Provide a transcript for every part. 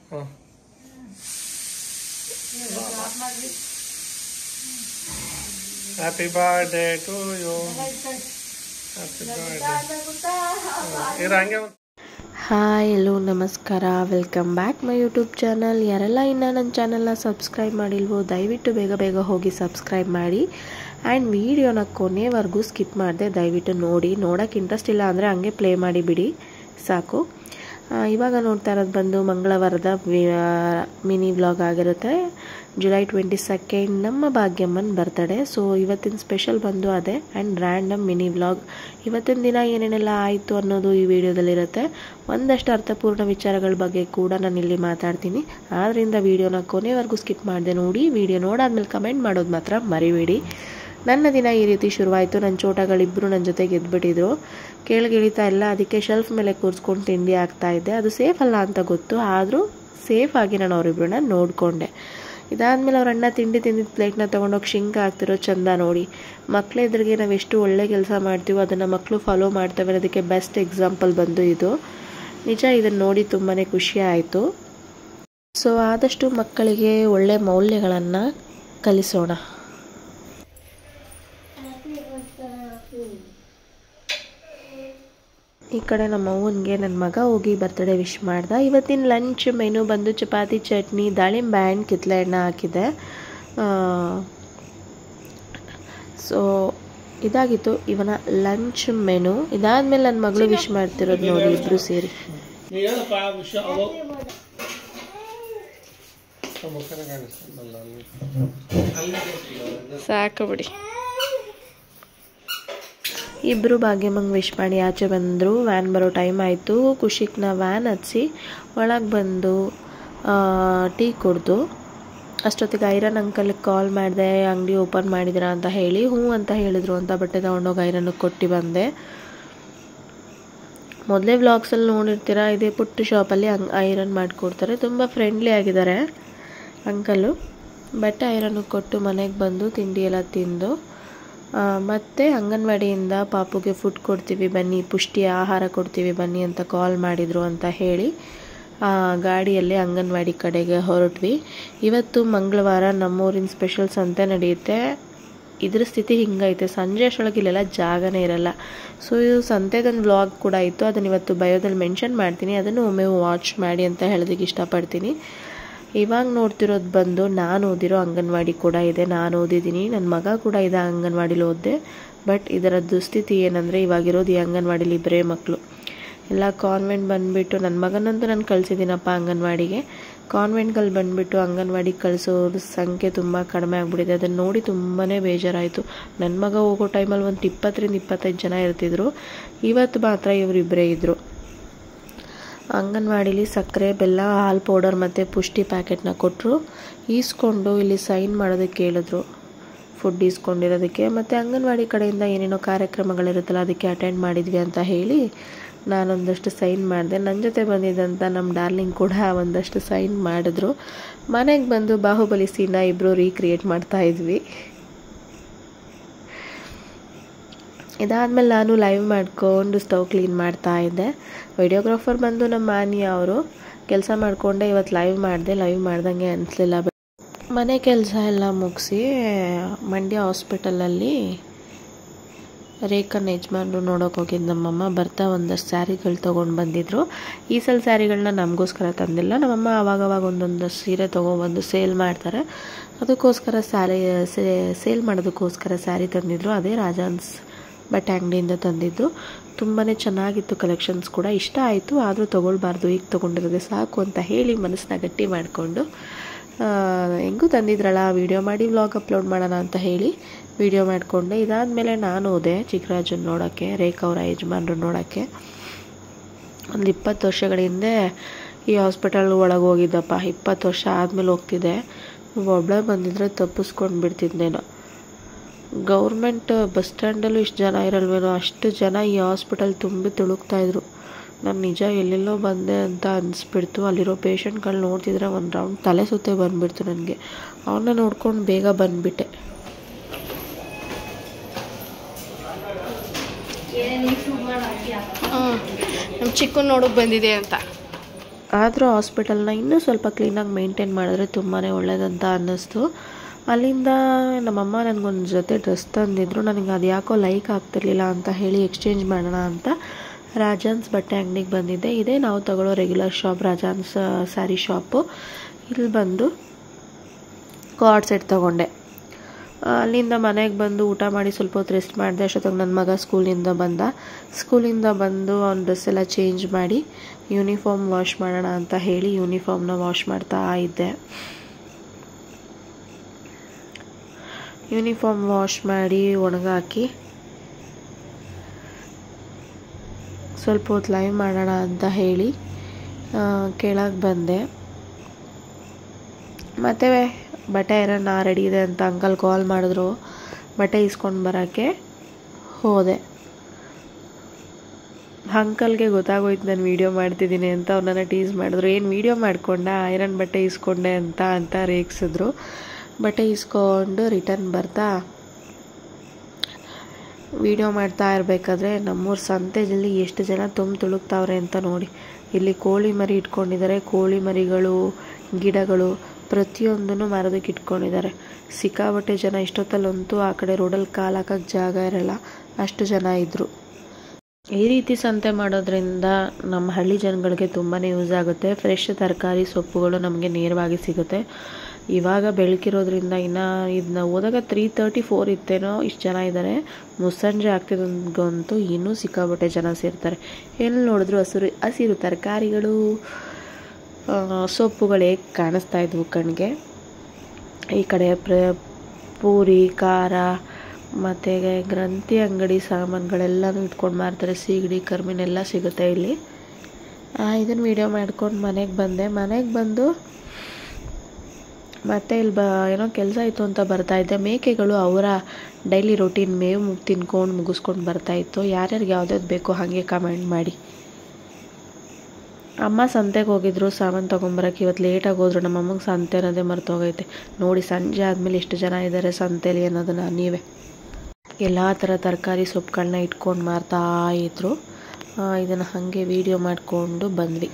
Happy birthday to you. Happy birthday. Hi hello ನಮಸ್ಕಾರ, welcome back my YouTube channel. ಯಾರೆಲ್ಲ ಇನ್ನೂ ನನ್ನ ಚಾನಲ್ನ ಸಬ್ಸ್ಕ್ರೈಬ್ ಮಾಡಿಲ್ವೋ ದಯವಿಟ್ಟು ಬೇಗ ಹೋಗಿ ಸಬ್ಸ್ಕ್ರೈಬ್ ಮಾಡಿ. ಆ್ಯಂಡ್ ವಿಡಿಯೋನ ಕೊನೆವರೆಗೂ ಸ್ಕಿಪ್ ಮಾಡಿದೆ ದಯವಿಟ್ಟು ನೋಡಿ. ನೋಡೋಕ್ಕೆ ಇಂಟ್ರೆಸ್ಟ್ ಇಲ್ಲ ಅಂದರೆ ಹಂಗೆ ಪ್ಲೇ ಮಾಡಿಬಿಡಿ ಸಾಕು. ಇವಾಗ ನೋಡ್ತಾ ಇರೋದು ಬಂದು ಮಂಗಳವಾರದ ಮಿನಿ ವ್ಲಾಗ್ ಆಗಿರುತ್ತೆ. ಜುಲೈ 22 ನಮ್ಮ ಭಾಗ್ಯಮ್ಮನ ಬರ್ತಡೇ. ಸೊ ಇವತ್ತಿನ ಸ್ಪೆಷಲ್ ಬಂದು ಅದೇ ಆ್ಯಂಡ್ ರ್ಯಾಂಡಮ್ ಮಿನಿ ವ್ಲಾಗ್. ಇವತ್ತಿನ ದಿನ ಏನೇನೆಲ್ಲ ಆಯಿತು ಅನ್ನೋದು ಈ ವಿಡಿಯೋದಲ್ಲಿರುತ್ತೆ. ಒಂದಷ್ಟು ಅರ್ಥಪೂರ್ಣ ವಿಚಾರಗಳ ಬಗ್ಗೆ ಕೂಡ ನಾನು ಇಲ್ಲಿ ಮಾತಾಡ್ತೀನಿ. ಆದ್ದರಿಂದ ವಿಡಿಯೋನ ಕೊನೆವರೆಗೂ ಸ್ಕಿಪ್ ಮಾಡಿದೆ ನೋಡಿ. ವಿಡಿಯೋ ನೋಡಾದ್ಮೇಲೆ ಕಮೆಂಟ್ ಮಾಡೋದು ಮಾತ್ರ ಮರಿಬೇಡಿ. ನನ್ನ ದಿನ ಈ ರೀತಿ ಶುರುವಾಯಿತು. ನನ್ನ ಚೋಟಗಳಿಬ್ಬರು ನನ್ನ ಜೊತೆಗೆ ಎದ್ಬಿಟ್ಟಿದ್ರು. ಕೆಳಗಿಳಿತಾ ಇಲ್ಲ, ಅದಕ್ಕೆ ಶೆಲ್ಫ್ ಮೇಲೆ ಕೂರಿಸ್ಕೊಂಡು ತಿಂಡಿ ಆಗ್ತಾಯಿದ್ದೆ. ಅದು ಸೇಫ್ ಅಲ್ಲ ಅಂತ ಗೊತ್ತು, ಆದರೂ ಸೇಫಾಗಿ ನಾನು ಅವರಿಬ್ಬರನ್ನ ನೋಡಿಕೊಂಡೆ. ಇದಾದಮೇಲೆ ಅವ್ರ ಅಣ್ಣ ತಿಂಡಿ ತಿಂದಿದ್ದ ಪ್ಲೇಟ್ನ ತೊಗೊಂಡೋಗಿ ಶಿಂಕ್ ಆಗ್ತಿರೋ ಚಂದ ನೋಡಿ. ಮಕ್ಕಳ ಎದುರಿಗೆ ನಾವು ಎಷ್ಟು ಒಳ್ಳೆ ಕೆಲಸ ಮಾಡ್ತೀವೋ ಅದನ್ನು ಮಕ್ಕಳು ಫಾಲೋ ಮಾಡ್ತವೆ ಅನ್ನೋದಕ್ಕೆ ಬೆಸ್ಟ್ ಎಕ್ಸಾಂಪಲ್ ಬಂದು ಇದು. ನಿಜ ಇದನ್ನು ನೋಡಿ ತುಂಬಾ ಖುಷಿ ಆಯಿತು. ಸೊ ಆದಷ್ಟು ಮಕ್ಕಳಿಗೆ ಒಳ್ಳೆ ಮೌಲ್ಯಗಳನ್ನು ಕಲಿಸೋಣ. ಈ ಕಡೆ ನಮ್ಮ ಅವ್ವನಿಗೆ ನನ್ನ ಮಗ ಹೋಗಿ ಬರ್ತ್ಡೇ ವಿಶ್ ಮಾಡ್ದ. ಇವತ್ತಿನ ಲಂಚ್ ಮೆನು ಬಂದು ಚಪಾತಿ, ಚಟ್ನಿ, ದಾಳಿಂಬೆ ಹಣ್ಣು, ಕಿತ್ತಳೆ ಹಣ್ಣು ಹಾಕಿದೆ. ಸೊ ಇದಾಗಿತ್ತು ಇವನ ಲಂಚ್ ಮೆನು. ಇದಾದ್ಮೇಲೆ ನನ್ನ ಮಗಳು ವಿಶ್ ಮಾಡ್ತಿರೋದು ನೋಡಿ ಇಬ್ರು ಸೇರಿ. ಸಾಕು ಬಿಡಿ. ಇಬ್ಬರು ಭಾಗ್ಯಮ್ಮಂಗೆ ವಿಶ್ ಮಾಡಿ ಆಚೆ ಬಂದರು. ವ್ಯಾನ್ ಬರೋ ಟೈಮ್ ಆಯಿತು. ಖುಷಿಕ್ನ ವ್ಯಾನ್ ಹತ್ತಿಸಿ ಒಳಗೆ ಬಂದು ಟೀ ಕುಡ್ದು ಅಷ್ಟೊತ್ತಿಗೆ ಐರನ್ ಅಂಕಲ್ಗೆ ಕಾಲ್ ಮಾಡಿದೆ. ಅಂಗಡಿ ಓಪನ್ ಮಾಡಿದಿರಾ ಅಂತ ಹೇಳಿ ಹ್ಞೂ ಅಂತ ಹೇಳಿದರು ಅಂತ ಬಟ್ಟೆ ತೊಗೊಂಡೋಗಿ ಐರನ್ಗೆ ಕೊಟ್ಟು ಬಂದೆ. ಮೊದಲೇ ವ್ಲಾಗ್ಸಲ್ಲಿ ನೋಡಿರ್ತೀರ, ಇದೇ ಪುಟ್ಟ ಶಾಪಲ್ಲಿ ಐರನ್ ಮಾಡಿಕೊಡ್ತಾರೆ. ತುಂಬ ಫ್ರೆಂಡ್ಲಿ ಆಗಿದ್ದಾರೆ ಅಂಕಲು. ಬಟ್ಟೆ ಐರನ್ಗೆ ಕೊಟ್ಟು ಮನೆಗೆ ಬಂದು ತಿಂಡಿ ಎಲ್ಲ ತಿಂದು ಮತ್ತು ಅಂಗನವಾಡಿಯಿಂದ ಪಾಪುಗೆ ಫುಡ್ ಕೊಡ್ತೀವಿ ಬನ್ನಿ, ಪುಷ್ಟಿ ಆಹಾರ ಕೊಡ್ತೀವಿ ಬನ್ನಿ ಅಂತ ಕಾಲ್ ಮಾಡಿದರು ಅಂತ ಹೇಳಿ ಗಾಡಿಯಲ್ಲಿ ಅಂಗನವಾಡಿ ಕಡೆಗೆ ಹೊರಟ್ವಿ. ಇವತ್ತು ಮಂಗಳವಾರ ನಮ್ಮೂರಿನ ಸ್ಪೆಷಲ್ ಸಂತೆ ನಡೆಯುತ್ತೆ. ಇದ್ರ ಸ್ಥಿತಿ ಹಿಂಗೈತೆ, ಸಂಜೆ ಅಷ್ಟೊಳಗೆ ಇಲ್ಲೆಲ್ಲ ಜಾಗನೇ ಇರಲ್ಲ. ಸೊ ಇದು ಸಂತೆದೊಂದು ವ್ಲಾಗ್ ಕೂಡ ಇತ್ತು, ಅದನ್ನು ಇವತ್ತು ಬಯೋದಲ್ಲಿ ಮೆನ್ಷನ್ ಮಾಡ್ತೀನಿ. ಅದನ್ನು ಒಮ್ಮೆ ವಾಚ್ ಮಾಡಿ ಅಂತ ಹೇಳೋದಕ್ಕೆ ಇಷ್ಟಪಡ್ತೀನಿ. ಇವಾಗ ನೋಡ್ತಿರೋದು ಬಂದು ನಾನು ಓದಿರೋ ಅಂಗನವಾಡಿ ಕೂಡ ಇದೆ. ನಾನು ಓದಿದ್ದೀನಿ, ನನ್ನ ಮಗ ಕೂಡ ಇದೆ ಅಂಗನವಾಡಿಲಿ ಓದಿದೆ. ಬಟ್ ಇದರ ದುಸ್ಥಿತಿ ಏನಂದರೆ ಇವಾಗಿರೋದು ಈ ಅಂಗನವಾಡಿಲಿ ಇಬ್ಬರೇ ಮಕ್ಕಳು. ಎಲ್ಲ ಕಾನ್ವೆಂಟ್ ಬಂದುಬಿಟ್ಟು ನನ್ನ ಮಗನಂತೂ ನಾನು ಕಳಿಸಿದ್ದೀನಪ್ಪ ಅಂಗನವಾಡಿಗೆ. ಕಾನ್ವೆಂಟ್ಗಳು ಬಂದುಬಿಟ್ಟು ಅಂಗನವಾಡಿಗೆ ಕಳಿಸೋರ ಸಂಖ್ಯೆ ತುಂಬ ಕಡಿಮೆ ಆಗಿಬಿಟ್ಟಿದೆ. ಅದನ್ನು ನೋಡಿ ತುಂಬಾ ಬೇಜಾರಾಯಿತು. ನನ್ನ ಮಗ ಹೋಗೋ ಟೈಮಲ್ಲಿ ಒಂದು 20-25 ಜನ ಇರ್ತಿದ್ರು. ಇವತ್ತು ಮಾತ್ರ ಇವರಿಬ್ಬರೇ ಇದ್ದರು. ಅಂಗನವಾಡಿಲಿ ಸಕ್ಕರೆ, ಬೆಲ್ಲ, ಹಾಲು ಪೌಡರ್ ಮತ್ತು ಪುಷ್ಟಿ ಪ್ಯಾಕೆಟ್ನ ಕೊಟ್ಟರು. ಈಸ್ಕೊಂಡು ಇಲ್ಲಿ ಸೈನ್ ಮಾಡೋದಕ್ಕೆ ಹೇಳಿದ್ರು, ಫುಡ್ ಈಸ್ಕೊಂಡಿರೋದಕ್ಕೆ. ಮತ್ತು ಅಂಗನವಾಡಿ ಕಡೆಯಿಂದ ಏನೇನೋ ಕಾರ್ಯಕ್ರಮಗಳಿರುತ್ತಲ್ಲ ಅದಕ್ಕೆ ಅಟೆಂಡ್ ಮಾಡಿದ್ವಿ ಅಂತ ಹೇಳಿ ನಾನೊಂದಷ್ಟು ಸೈನ್ ಮಾಡಿದೆ. ನನ್ನ ಜೊತೆ ಬಂದಿದ್ದಂಥ ನಮ್ಮ ಡಾರ್ಲಿಂಗ್ ಕೂಡ ಒಂದಷ್ಟು ಸೈನ್ ಮಾಡಿದ್ರು. ಮನೆಗೆ ಬಂದು ಬಾಹುಬಲಿ ಸೀನ ಇಬ್ಬರು ರೀಕ್ರಿಯೇಟ್ ಮಾಡ್ತಾಯಿದ್ವಿ. ಇದಾದಮೇಲೆ ನಾನು ಲೈವ್ ಮಾಡಿಕೊಂಡು ಸ್ಟವ್ ಕ್ಲೀನ್ ಮಾಡ್ತಾಯಿದ್ದೆ. ವಿಡಿಯೋಗ್ರಾಫರ್ ಬಂದು ನಮ್ಮ ಮಾನ್ಯ ಅವರು. ಕೆಲಸ ಮಾಡಿಕೊಂಡೆ ಇವತ್ತು ಲೈವ್ ಮಾಡಿದೆ. ಲೈವ್ ಮಾಡ್ದಂಗೆ ಅನಿಸ್ಲಿಲ್ಲ. ಮನೆ ಕೆಲಸ ಎಲ್ಲ ಮುಗಿಸಿ ಮಂಡ್ಯ ಹಾಸ್ಪಿಟಲಲ್ಲಿ ರೇಖನ್ ಯಜಮಾನ್ರು ನೋಡೋಕೆ ಹೋಗಿದ್ದು ನಮ್ಮಮ್ಮ. ಬರ್ತಾ ಒಂದಷ್ಟು ಸ್ಯಾರಿಗಳು ತೊಗೊಂಡು ಬಂದಿದ್ರು. ಈ ಸಲ ಸ್ಯಾರಿಗಳನ್ನ ನಮಗೋಸ್ಕರ ತಂದಿಲ್ಲ. ನಮ್ಮಮ್ಮ ಆವಾಗವಾಗ ಒಂದೊಂದು ಸೀರೆ ತೊಗೊಬಂದು ಸೇಲ್ ಮಾಡ್ತಾರೆ. ಅದಕ್ಕೋಸ್ಕರ ಸೇಲ್ ಮಾಡೋದಕ್ಕೋಸ್ಕರ ಸ್ಯಾರಿ ತಂದಿದ್ರು. ಅದೇ ರಾಜಾನ್ಸ್ ಬಟ್ಟೆ ಅಂಗಡಿಯಿಂದ ತಂದಿದ್ದು. ತುಂಬಾ ಚೆನ್ನಾಗಿತ್ತು, ಕಲೆಕ್ಷನ್ಸ್ ಕೂಡ ಇಷ್ಟ ಆಯಿತು. ಆದರೂ ತೊಗೊಳ್ಬಾರ್ದು, ಈಗ ತೊಗೊಂಡಿರೋದೇ ಸಾಕು ಅಂತ ಹೇಳಿ ಮನಸ್ಸನ್ನ ಗಟ್ಟಿ ಮಾಡಿಕೊಂಡು ಹೆಂಗೂ ತಂದಿದ್ರಲ್ಲ ವೀಡಿಯೋ ಮಾಡಿ ವ್ಲಾಗ್ ಅಪ್ಲೋಡ್ ಮಾಡೋಣ ಅಂತ ಹೇಳಿ ವೀಡಿಯೋ ಮಾಡಿಕೊಂಡೆ. ಇದಾದಮೇಲೆ ನಾನು ಹೋದೆ ಚಿಕ್ಕರಾಜನ ನೋಡೋಕ್ಕೆ, ರೇಖಾ ಅವರ ಯಜಮಾನ್ರು ನೋಡೋಕ್ಕೆ. ಒಂದು 20 ವರ್ಷಗಳ ಹಿಂದೆ ಈ ಹಾಸ್ಪಿಟಲ್ ಒಳಗೆ ಹೋಗಿದ್ದಪ್ಪ. 20 ವರ್ಷ ಆದಮೇಲೆ ಹೋಗ್ತಿದ್ದೆ. ಒಬ್ಬಳೇ ಬಂದಿದ್ರೆ ತಪ್ಪಿಸ್ಕೊಂಡು ಬಿಡ್ತಿದ್ದೇನೋ. ಗೌರ್ಮೆಂಟ್ ಬಸ್ ಸ್ಟ್ಯಾಂಡಲ್ಲೂ ಇಷ್ಟು ಜನ ಇರಲ್ವೇನೋ, ಅಷ್ಟು ಜನ ಈ ಹಾಸ್ಪಿಟಲ್ ತುಂಬಿ ತುಳುಕ್ತಾಯಿದ್ರು. ನಾನು ನಿಜ ಎಲ್ಲೆಲ್ಲೋ ಬಂದೆ ಅಂತ ಅನಿಸ್ಬಿಡ್ತು. ಅಲ್ಲಿರೋ ಪೇಷಂಟ್ಗಳು ನೋಡ್ತಿದ್ರೆ ಒಂದು ರೌಂಡ್ ತಲೆ ಸುತ್ತೆ ಬಂದುಬಿಡ್ತು ನನಗೆ. ಅವನ್ನ ನೋಡ್ಕೊಂಡು ಬೇಗ ಬಂದುಬಿಟ್ಟೆ. ನಮ್ಮ ಚಿಕ್ಕನ್ ನೋಡೋಕೆ ಬಂದಿದೆ ಅಂತ ಆದರೂ ಹಾಸ್ಪಿಟಲ್ನ ಇನ್ನೂ ಸ್ವಲ್ಪ ಕ್ಲೀನಾಗಿ ಮೇಂಟೈನ್ ಮಾಡಿದ್ರೆ ತುಂಬಾ ಒಳ್ಳೆಯದಂತ ಅನ್ನಿಸ್ತು. ಅಲ್ಲಿಂದ ನಮ್ಮಮ್ಮ ನನಗೊಂದು ಜೊತೆ ಡ್ರೆಸ್ ತಂದಿದ್ರು. ನನಗೆ ಅದು ಯಾಕೋ ಲೈಕ್ ಆಗ್ತಿರ್ಲಿಲ್ಲ ಅಂತ ಹೇಳಿ ಎಕ್ಸ್ಚೇಂಜ್ ಮಾಡೋಣ ಅಂತ ರಾಜಾನ್ಸ್ ಬಟ್ಟೆ ಅಂಗಡಿಗೆ ಬಂದಿದ್ದೆ. ಇದೇ ನಾವು ತಗೊಳ್ಳೋ ರೆಗ್ಯುಲರ್ ಶಾಪ್, ರಾಜಾನ್ಸ್ ಸ್ಯಾರಿ ಶಾಪು. ಇಲ್ಲಿ ಬಂದು ಕಾರ್ಡ್ ಸೆಟ್ ತೊಗೊಂಡೆ. ಅಲ್ಲಿಂದ ಮನೆಗೆ ಬಂದು ಊಟ ಮಾಡಿ ಸ್ವಲ್ಪ ಹೊತ್ತು ರೆಸ್ಟ್ ಮಾಡಿದೆ. ಅಷ್ಟೊತ್ತಿಗೆ ನನ್ನ ಮಗ ಸ್ಕೂಲಿಂದ ಬಂದು ಅವ್ನ ಡ್ರೆಸ್ ಎಲ್ಲ ಚೇಂಜ್ ಮಾಡಿ ಯೂನಿಫಾರ್ಮ್ ವಾಶ್ ಮಾಡೋಣ ಅಂತ ಹೇಳಿ ಯೂನಿಫಾರ್ಮ್ನ ವಾಶ್ ಮಾಡ್ತಾ ಇದ್ದೆ. ಯೂನಿಫಾರ್ಮ್ ವಾಶ್ ಮಾಡಿ ಒಣಗಾಕಿ ಸ್ವಲ್ಪ ಹೊತ್ತು ಲೈವ್ ಮಾಡೋಣ ಅಂತ ಹೇಳಿ ಕೆಳಗೆ ಬಂದೆ. ಮತ್ತು ಬಟ್ಟೆ ಐರನ್ ರೆಡಿ ಇದೆ ಅಂತ ಅಂಕಲ್ ಕಾಲ್ ಮಾಡಿದ್ರು. ಬಟ್ಟೆ ಇಸ್ಕೊಂಡು ಬರೋಕ್ಕೆ ಹೋದೆ. ಅಂಕಲ್ಗೆ ಗೊತ್ತಾಗೋಯ್ತು ನಾನು ವೀಡಿಯೋ ಮಾಡ್ತಿದ್ದೀನಿ ಅಂತ. ಅವ್ರನ್ನ ಟೀಸ್ ಮಾಡಿದ್ರು, ಏನು ವೀಡಿಯೋ ಮಾಡ್ಕೊಂಡ, ಐರನ್ ಬಟ್ಟೆ ಇಸ್ಕೊಂಡೆ ಅಂತ ರೇಗಿಸಿದ್ರು. ಬಟ್ಟೆ ಇಸ್ಕೊಂಡು ರಿಟರ್ನ್ ಬರ್ತಾ ವೀಡಿಯೋ ಮಾಡ್ತಾ ಇರಬೇಕಾದ್ರೆ ನಮ್ಮೂರ ಸಂತೆಯಲ್ಲಿ ಎಷ್ಟು ಜನ ತುಳುಕ್ತಾವ್ರೆ ಅಂತ ನೋಡಿ. ಇಲ್ಲಿ ಕೋಳಿ ಮರಿ ಇಟ್ಕೊಂಡಿದ್ದಾರೆ. ಕೋಳಿ ಮರಿಗಳು, ಗಿಡಗಳು ಪ್ರತಿಯೊಂದನ್ನು ಮಾರೋದಕ್ಕೆ ಇಟ್ಕೊಂಡಿದ್ದಾರೆ. ಸಿಕ್ಕಾಬಟ್ಟೆ ಜನ. ಇಷ್ಟೊತ್ತಲ್ಲಂತೂ ಆ ಕಡೆ ರೋಡಲ್ಲಿ ಕಾಲು ಹಾಕೋಕ್ಕೆ ಜಾಗ ಇರಲ್ಲ, ಅಷ್ಟು ಜನ ಇದ್ದರು. ಈ ರೀತಿ ಸಂತೆ ಮಾಡೋದ್ರಿಂದ ನಮ್ಮ ಹಳ್ಳಿ ಜನಗಳಿಗೆ ತುಂಬಾ ಯೂಸ್ ಆಗುತ್ತೆ. ಫ್ರೆಶ್ ತರಕಾರಿ ಸೊಪ್ಪುಗಳು ನಮಗೆ ನೇರವಾಗಿ ಸಿಗುತ್ತೆ. ಇವಾಗ ಬೆಳಕಿರೋದ್ರಿಂದ ಇನ್ನು ಇದನ್ನ ಹೋದಾಗ 3:34 ಇತ್ತೇನೋ, ಇಷ್ಟು ಜನ ಇದ್ದಾರೆ. ಮುಸ್ಸಂಜೆ ಆಗ್ತಿದ್ದಂತೂ ಇನ್ನೂ ಸಿಕ್ಕಾಬಟ್ಟೆ ಜನ ಸೇರ್ತಾರೆ. ಎಲ್ಲಿ ನೋಡಿದ್ರು ಹಸಿರು ತರಕಾರಿಗಳು, ಸೊಪ್ಪುಗಳು ಹೇಗೆ ಕಾಣಿಸ್ತಾ ಇದ್ವು ಕಣ್ಗೆ. ಈ ಕಡೆ ಪೂರಿ, ಖಾರ ಮತ್ತು ಗ್ರಂಥಿ ಅಂಗಡಿ ಸಾಮಾನುಗಳೆಲ್ಲನೂ ಇಟ್ಕೊಂಡು ಮಾರ್ತಾರೆ. ಸೀಗಡಿ, ಕರ್ಮೀನೆಲ್ಲ ಸಿಗುತ್ತೆ ಇಲ್ಲಿ. ಇದನ್ನು ವೀಡಿಯೋ ಮಾಡ್ಕೊಂಡು ಮನೆಗೆ ಬಂದು ಮತ್ತೆ ಇಲ್ಲಿ ಏನೋ ಕೆಲಸ ಇತ್ತು ಅಂತ ಬರ್ತಾಯಿದ್ದೆ. ಮೇಕೆಗಳು ಅವರ ಡೈಲಿ ರೊಟೀನ್ ಮೇವು ತಿನ್ಕೊಂಡು ಮುಗಿಸ್ಕೊಂಡು ಬರ್ತಾಯಿತ್ತು. ಯಾರ್ಯಾರಿಗೆ ಯಾವ್ದಾವ್ದು ಬೇಕೋ ಹಾಗೆ ಕಮೆಂಟ್ ಮಾಡಿ. ಅಮ್ಮ ಸಂತೆಗೆ ಹೋಗಿದ್ರು ಸಾಮಾನು ತೊಗೊಂಬರಕ್ಕೆ. ಇವತ್ತು ಲೇಟಾಗಿ ಹೋದ್ರು. ನಮ್ಮಮ್ಮಗೆ ಸಂತೆ ಅನ್ನೋದೇ ಮರ್ತೋಗೈತೆ. ನೋಡಿ ಸಂಜೆ ಆದಮೇಲೆ ಎಷ್ಟು ಜನ ಇದ್ದಾರೆ ಸಂತೆಲಿ ಅನ್ನೋದನ್ನು ನೀವೇ. ಎಲ್ಲ ಥರ ತರಕಾರಿ ಸೊಪ್ಪುಗಳನ್ನ ಇಟ್ಕೊಂಡು ಮಾರ್ತಾ ಇದ್ರು. ಇದನ್ನು ಹಾಗೆ ವೀಡಿಯೋ ಮಾಡಿಕೊಂಡು ಬಂದ್ವಿ.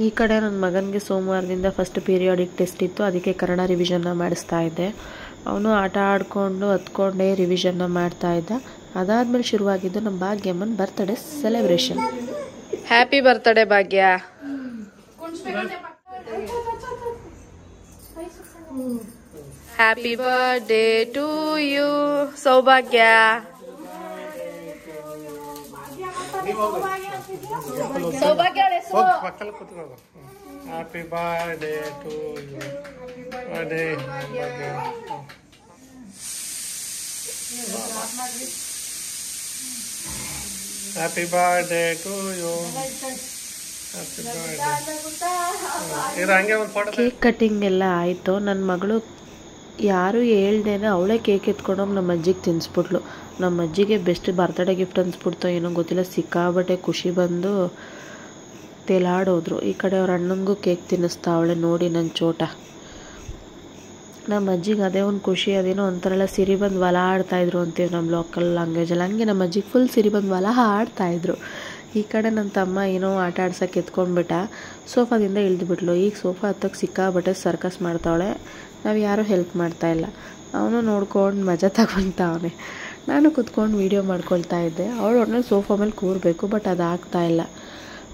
ಈ ಕಡೆ ನನ್ನ ಮಗನಿಗೆ ಸೋಮವಾರದಿಂದ ಫಸ್ಟ್ ಪೀರಿಯಾಡಿಕ್ ಟೆಸ್ಟ್ ಇತ್ತು. ಅದಕ್ಕೆ ಕನ್ನಡ ರಿವಿಷನ್ನ ಮಾಡಿಸ್ತಾ ಇದ್ದೆ. ಅವನು ಆಟ ಆಡಿಕೊಂಡು ಹತ್ಕೊಂಡೇ ರಿವಿಷನ್ನ ಮಾಡ್ತಾ ಇದ್ದ. ಅದಾದಮೇಲೆ ಶುರುವಾಗಿದ್ದು ನಮ್ಮ ಭಾಗ್ಯಮ್ಮನ birthday celebration. Happy birthday Bhagya. Happy birthday to you Saubhagya. Saubhagya happy birthday to you. Birthday happy birthday to you. Cake cutting ಎಲ್ಲ ಆಯಿತು. ನನ್ನ ಮಗಳು ಯಾರು ಹೇಳ್ದೇನೆ ಅವಳೇ ಕೇಕ್ ಎತ್ಕೊಂಡೋಗಿ ನಮ್ಮ ಅಜ್ಜಿಗೆ ತಿನ್ನಿಸ್ಬಿಟ್ಲು. ನಮ್ಮ ಅಜ್ಜಿಗೆ ಬೆಸ್ಟ್ ಬರ್ತ್ಡೇ ಗಿಫ್ಟ್ ಅನ್ಸ್ಬಿಡ್ತೋ ಏನೋ ಗೊತ್ತಿಲ್ಲ. ಸಿಕ್ಕಾಬಟ್ಟೆ ಖುಷಿ ಬಂದು ತೇಲಾಡೋದ್ರು. ಈ ಕಡೆ ಅವ್ರ ಅಣ್ಣಂಗೂ ಕೇಕ್ ತಿನ್ನಿಸ್ತಾ ಅವಳೆ ನೋಡಿ ನನ್ನ ಚೋಟ. ನಮ್ಮ ಅಜ್ಜಿಗೆ ಅದೇ ಒಂದು ಖುಷಿ. ಅದೇನೋ ಒಂಥರ ಸಿರಿ ಬಂದು ಹೊಲ ಆಡ್ತಾಯಿದ್ರು ಅಂತೀವಿ ನಮ್ಮ ಲೋಕಲ್ ಲ್ಯಾಂಗ್ವೇಜಲ್ಲಿ. ಹಂಗೆ ನಮ್ಮ ಅಜ್ಜಿಗೆ ಫುಲ್ ಸಿರಿ ಬಂದು ಹೊಲ ಆಡ್ತಾಯಿದ್ರು. ಈ ಕಡೆ ನನ್ನ ತಮ್ಮ ಏನೋ ಆಟ ಆಡ್ಸೋಕೆ ಎತ್ಕೊಂಡ್ಬಿಟ್ಟ. ಸೋಫಾದಿಂದ ಇಳಿದ್ಬಿಟ್ಲು. ಈಗ ಸೋಫಾ ಹತ್ತಕ್ಕೆ ಸಿಕ್ಕಾಬಟ್ಟೆ ಸರ್ಕಸ್ ಮಾಡ್ತಾವಳೆ. ನಾವು ಯಾರೂ ಹೆಲ್ಪ್ ಮಾಡ್ತಾಯಿಲ್ಲ. ಅವನು ನೋಡ್ಕೊಂಡು ಮಜಾ ತಗೊತಾವನೆ. ನಾನು ಕುತ್ಕೊಂಡು ವೀಡಿಯೋ ಮಾಡ್ಕೊಳ್ತಾ ಇದ್ದೆ. ಅವಳು ಒಟ್ಟಿನಲ್ಲಿ ಸೋಫಾ ಮೇಲೆ ಕೂರಬೇಕು, ಬಟ್ ಅದು ಆಗ್ತಾಯಿಲ್ಲ.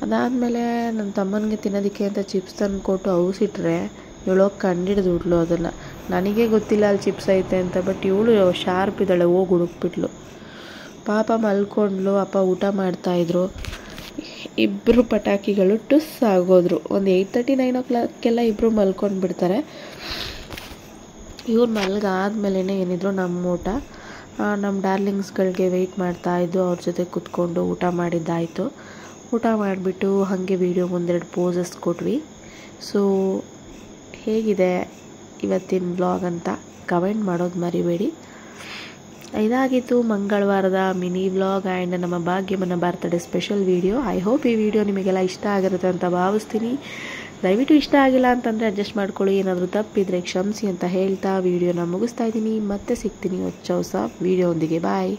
ಅದಾದಮೇಲೆ ನನ್ನ ತಮ್ಮನಿಗೆ ತಿನ್ನೋದಕ್ಕೆ ಅಂತ ಚಿಪ್ಸ್ ತಂದು ಕೊಟ್ಟು ಔಸಿಟ್ರೆ ಇವಳೋಗಿ ಕಂಡಿಡಿದ್ಬಿಟ್ಲು ಅದನ್ನು. ನನಗೆ ಗೊತ್ತಿಲ್ಲ ಅಲ್ಲಿ ಚಿಪ್ಸ್ ಐತೆ ಅಂತ, ಬಟ್ ಇವಳು ಶಾರ್ಪ್ ಇದ್ದಾಳೆ, ಹೋಗಿ ಹುಡುಕ್ಬಿಟ್ಲು. ಪಾಪ ಮಲ್ಕೊಂಡ್ಲು. ಅಪ್ಪ ಊಟ ಮಾಡ್ತಾಯಿದ್ರು. ಇಬ್ಬರು ಪಟಾಕಿಗಳು ಟುಸ್ ಆಗೋದ್ರು. ಒಂದು 8:30, 9 o'clockಗೆಲ್ಲ ಇಬ್ಬರು ಮಲ್ಕೊಂಡು ಬಿಡ್ತಾರೆ. ಇವ್ರು ಮಲ್ಗಾದ್ಮೇಲೆ ಏನಿದ್ರು ನಮ್ಮ ಊಟ. ನಮ್ಮ ಡಾರ್ಲಿಂಗ್ಸ್ಗಳಿಗೆ ವೆಯ್ಟ್ ಮಾಡ್ತಾಯಿದ್ದು. ಅವ್ರ ಜೊತೆ ಕೂತ್ಕೊಂಡು ಊಟ ಮಾಡಿದ್ದಾಯಿತು. ಊಟ ಮಾಡಿಬಿಟ್ಟು ಹಾಗೆ ವೀಡಿಯೋ ಒಂದೆರಡು ಪೋಸಸ್ ಕೊಟ್ವಿ. ಸೊ ಹೇಗಿದೆ ಇವತ್ತಿನ ವ್ಲಾಗ್ ಅಂತ ಕಮೆಂಟ್ ಮಾಡೋದು ಮರಿಬೇಡಿ. ಇದಾಗಿತ್ತು ಮಂಗಳವಾರದ ಮಿನಿ ವ್ಲಾಗ್ ಆ್ಯಂಡ್ ನಮ್ಮ ಭಾಗ್ಯಮ್ಮನ birthday special video. I hope ಈ ವಿಡಿಯೋ ನಿಮಗೆಲ್ಲ ಇಷ್ಟ ಆಗಿರುತ್ತೆ ಅಂತ ಭಾವಿಸ್ತೀನಿ. ದಯವಿಟ್ಟು ಇಷ್ಟ ಆಗಿಲ್ಲ ಅಂತಂದರೆ ಅಡ್ಜಸ್ಟ್ ಮಾಡ್ಕೊಳ್ಳಿ. ಏನಾದರೂ ತಪ್ಪಿದರೆ ಕ್ಷಮಿಸಿ ಅಂತ ಹೇಳ್ತಾ ವಿಡಿಯೋನ ಮುಗಿಸ್ತಾ ಇದ್ದೀನಿ. ಮತ್ತೆ ಸಿಗ್ತೀನಿ ಹೊಸ ವೀಡಿಯೋ ಒಂದಿಗೆ. ಬಾಯ್.